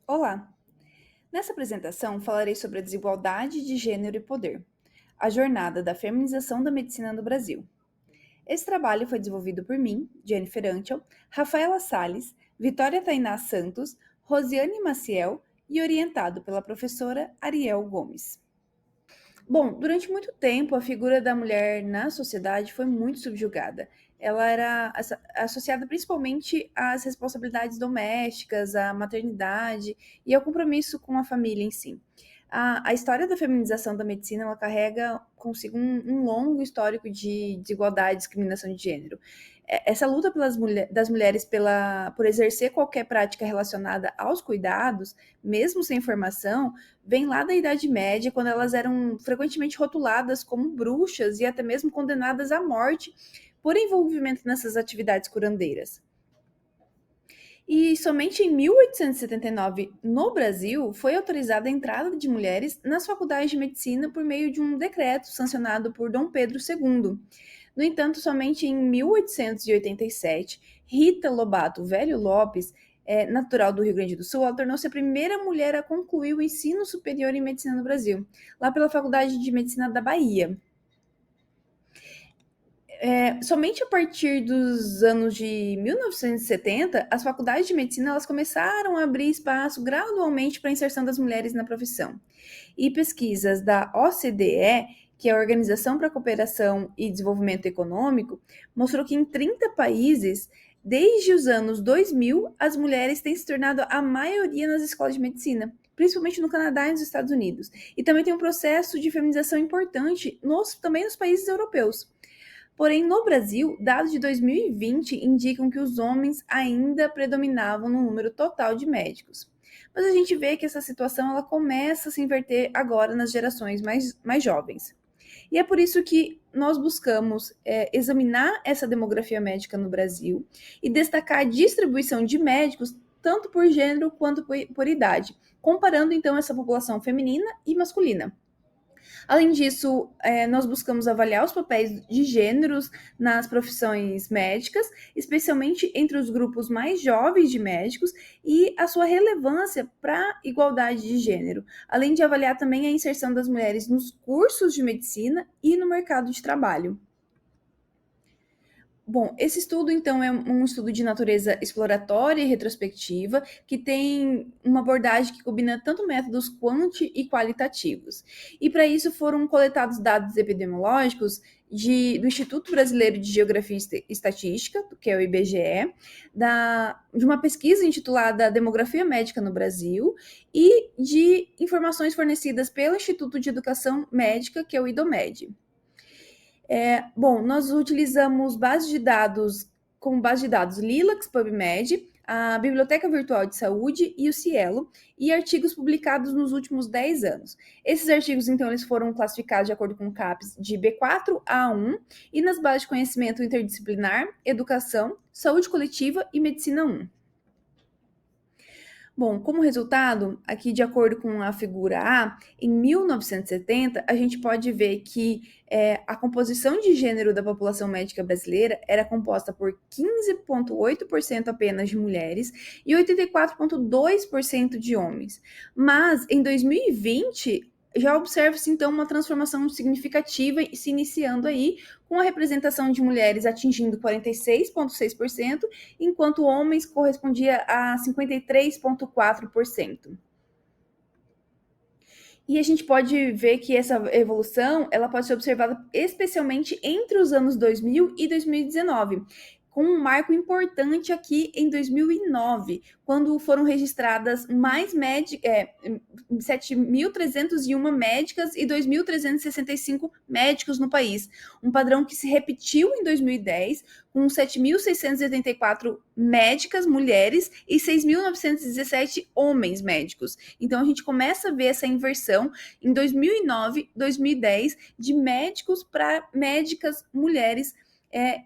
Olá! Nessa apresentação falarei sobre a desigualdade de gênero e poder, a jornada da feminização da medicina no Brasil. Esse trabalho foi desenvolvido por mim, Jennifer Anchel, Rafaela Salles, Vitória Tainá Santos, Rosiane Maciel e orientado pela professora Ariel Gomes. Bom, durante muito tempo a figura da mulher na sociedade foi muito subjugada. Ela era associada principalmente às responsabilidades domésticas, à maternidade e ao compromisso com a família em si. A história da feminização da medicina ela carrega consigo um longo histórico de desigualdade e discriminação de gênero. Essa luta das mulheres por exercer qualquer prática relacionada aos cuidados, mesmo sem formação, vem lá da Idade Média, quando elas eram frequentemente rotuladas como bruxas e até mesmo condenadas à morte por envolvimento nessas atividades curandeiras. E somente em 1879, no Brasil, foi autorizada a entrada de mulheres nas faculdades de medicina por meio de um decreto sancionado por Dom Pedro II. No entanto, somente em 1887, Rita Lobato Velho Lopes, natural do Rio Grande do Sul, ela tornou-se a primeira mulher a concluir o ensino superior em medicina no Brasil, lá pela Faculdade de Medicina da Bahia. Somente a partir dos anos de 1970, as faculdades de medicina elas começaram a abrir espaço gradualmente para a inserção das mulheres na profissão. E pesquisas da OCDE, que é a Organização para a Cooperação e Desenvolvimento Econômico, mostrou que em 30 países, desde os anos 2000, as mulheres têm se tornado a maioria nas escolas de medicina, principalmente no Canadá e nos Estados Unidos. E também tem um processo de feminização importante também nos países europeus. Porém, no Brasil, dados de 2020 indicam que os homens ainda predominavam no número total de médicos. Mas a gente vê que essa situação ela começa a se inverter agora nas gerações mais jovens. E é por isso que nós buscamos examinar essa demografia médica no Brasil e destacar a distribuição de médicos tanto por gênero quanto por idade, comparando então essa população feminina e masculina. Além disso, nós buscamos avaliar os papéis de gêneros nas profissões médicas, especialmente entre os grupos mais jovens de médicos e a sua relevância para a igualdade de gênero, além de avaliar também a inserção das mulheres nos cursos de medicina e no mercado de trabalho. Bom, esse estudo, então, é um estudo de natureza exploratória e retrospectiva, que tem uma abordagem que combina tanto métodos e qualitativos. E para isso foram coletados dados epidemiológicos do Instituto Brasileiro de Geografia e Estatística, que é o IBGE, de uma pesquisa intitulada Demografia Médica no Brasil, e de informações fornecidas pelo Instituto de Educação Médica, que é o IDOMED. Bom, nós utilizamos base de dados como base de dados Lilacs, PubMed, a Biblioteca Virtual de Saúde e o Cielo, e artigos publicados nos últimos 10 anos. Esses artigos, então, eles foram classificados de acordo com o CAPES de B4 a A1 e nas bases de conhecimento interdisciplinar, educação, saúde coletiva e medicina 1. Bom, como resultado, aqui de acordo com a figura A, em 1970, a gente pode ver que a composição de gênero da população médica brasileira era composta por 15,8% apenas de mulheres e 84,2% de homens. Mas, em 2020, já observa-se, então, uma transformação significativa se iniciando aí, com a representação de mulheres atingindo 46,6%, enquanto homens correspondia a 53,4%. E a gente pode ver que essa evolução ela pode ser observada especialmente entre os anos 2000 e 2019, com um marco importante aqui em 2009, quando foram registradas mais 7.301 médicas e 2.365 médicos no país, um padrão que se repetiu em 2010, com 7.684 médicas mulheres e 6.917 homens médicos. Então a gente começa a ver essa inversão em 2009, 2010 de médicos para médicas mulheres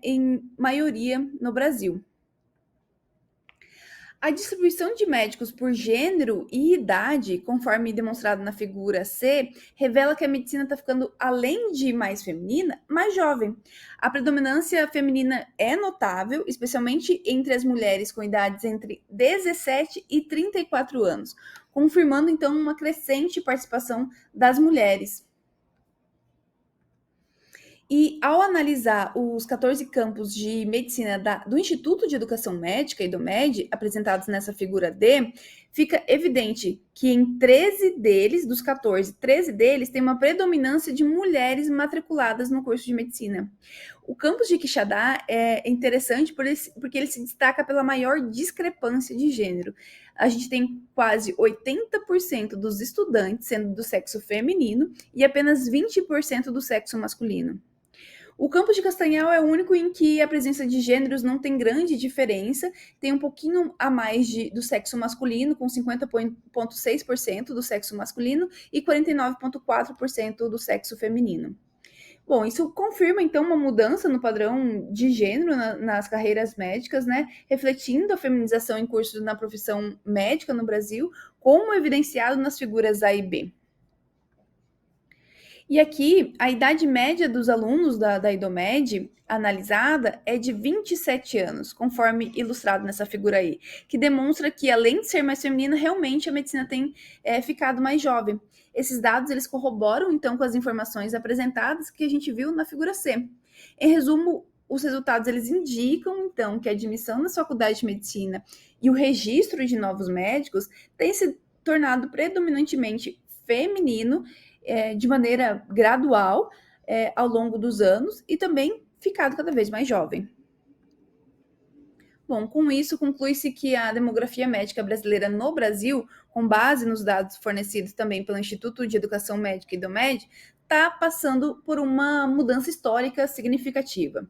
em maioria no Brasil. A distribuição de médicos por gênero e idade, conforme demonstrado na figura C, revela que a medicina está ficando, além de mais feminina, mais jovem. A predominância feminina é notável, especialmente entre as mulheres com idades entre 17 e 34 anos, confirmando então uma crescente participação das mulheres. E ao analisar os 14 campos de medicina do Instituto de Educação Médica, IDOMED, apresentados nessa figura D, fica evidente que em 13 deles, dos 14, 13 deles têm uma predominância de mulheres matriculadas no curso de medicina. O campus de Quixadá é interessante porque ele se destaca pela maior discrepância de gênero. A gente tem quase 80% dos estudantes sendo do sexo feminino e apenas 20% do sexo masculino. O campus de Castanhal é o único em que a presença de gêneros não tem grande diferença, tem um pouquinho a mais do sexo masculino, com 50,6% do sexo masculino e 49,4% do sexo feminino. Bom, isso confirma então uma mudança no padrão de gênero nas carreiras médicas, né? Refletindo a feminização em cursos na profissão médica no Brasil, como evidenciado nas figuras A e B. E aqui, a idade média dos alunos da IDOMED analisada é de 27 anos, conforme ilustrado nessa figura aí, que demonstra que, além de ser mais feminina, realmente a medicina tem ficado mais jovem. Esses dados, eles corroboram, então, com as informações apresentadas que a gente viu na figura C. Em resumo, os resultados, eles indicam, então, que a admissão na faculdade de medicina e o registro de novos médicos tem se tornado predominantemente feminino, de maneira gradual ao longo dos anos e também ficado cada vez mais jovem. Bom, com isso, conclui-se que a demografia médica brasileira no Brasil, com base nos dados fornecidos também pelo Instituto de Educação Médica IDOMED, está passando por uma mudança histórica significativa.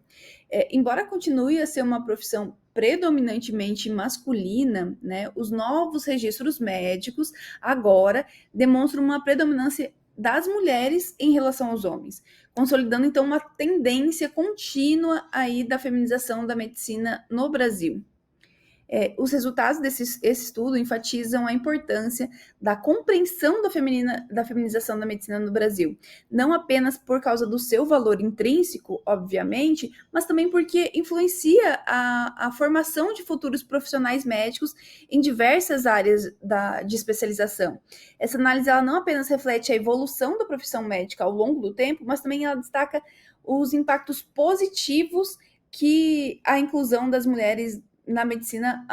Embora continue a ser uma profissão predominantemente masculina, né, os novos registros médicos agora demonstram uma predominância das mulheres em relação aos homens, consolidando então uma tendência contínua aí da feminização da medicina no Brasil. Os resultados desse estudo enfatizam a importância da compreensão da feminização da medicina no Brasil, não apenas por causa do seu valor intrínseco, obviamente, mas também porque influencia a formação de futuros profissionais médicos em diversas áreas de especialização. Essa análise ela não apenas reflete a evolução da profissão médica ao longo do tempo, mas também ela destaca os impactos positivos que a inclusão das mulheres na medicina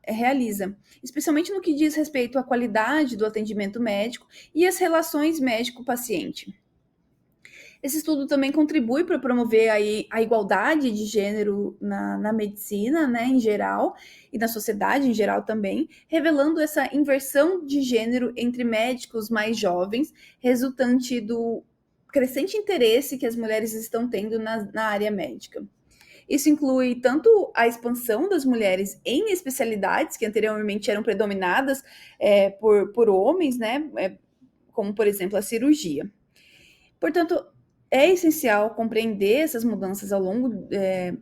realiza, especialmente no que diz respeito à qualidade do atendimento médico e às relações médico-paciente. Esse estudo também contribui para promover a igualdade de gênero na medicina, né, em geral, e na sociedade em geral também, revelando essa inversão de gênero entre médicos mais jovens, resultante do crescente interesse que as mulheres estão tendo na área médica. Isso inclui tanto a expansão das mulheres em especialidades que anteriormente eram predominadas por homens, né? Como, por exemplo, a cirurgia. Portanto, é essencial compreender essas mudanças ao longo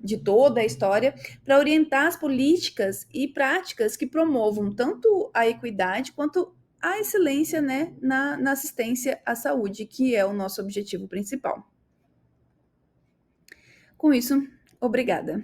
de toda a história para orientar as políticas e práticas que promovam tanto a equidade quanto a excelência, né, na assistência à saúde, que é o nosso objetivo principal. Com isso, obrigada.